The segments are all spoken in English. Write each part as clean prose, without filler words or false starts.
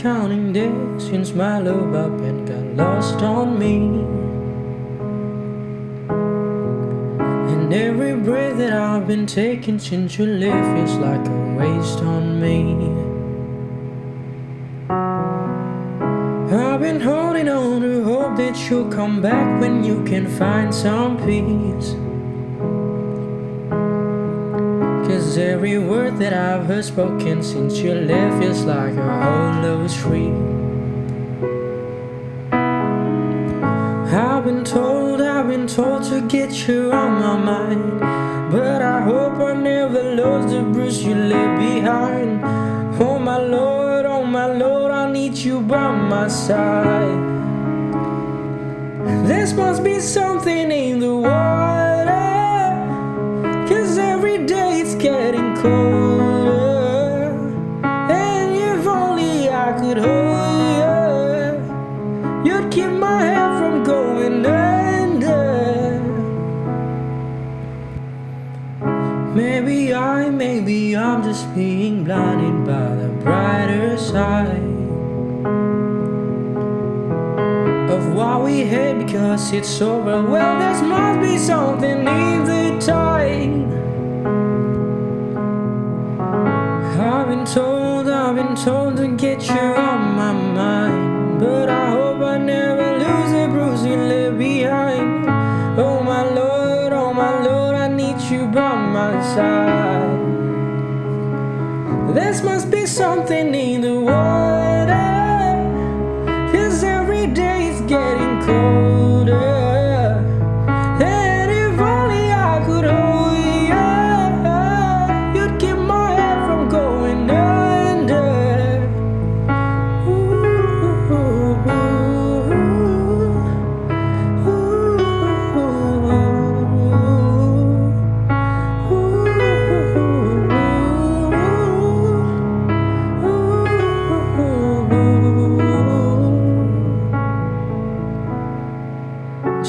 counting days since my love up and got lost on me. And every breath that I've been taking since you left feels like a waste on me. I've been holding on to hope that you'll come back when you can find some peace. 'Cause every word that I've heard spoken since you left feels like a hollow tree. I've been told to get you on my mind, but I hope I never lost the bruise you left behind. Oh my Lord, I need you by my side. There must be something in the water, 'cause every day it's getting colder. And if only I could hold you, you'd keep my head from going under. Maybe I'm just being blinded by the brighter side of what we had because it's over. Well, there must be something in the tide. I've been told to get you on my mind, but I hope I never lose the bruise you left behind. Oh my Lord, I need you by my side. There must be something in the water, 'cause every day it's getting colder. And if only I could hold you, you'd keep my head from going under.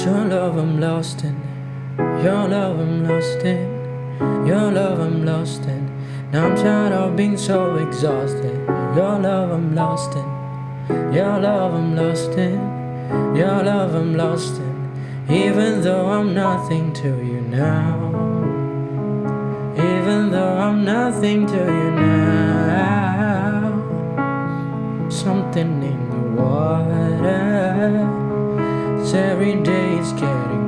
Your love I'm lost in, your love I'm lost in, your love I'm lost in. Now I'm tired of being so exhausted. Your love I'm lost in, your love I'm lost in, your love I'm lost in. Even though I'm nothing to you now, even though I'm nothing to you now. Something in the water, 'cause every day it's getting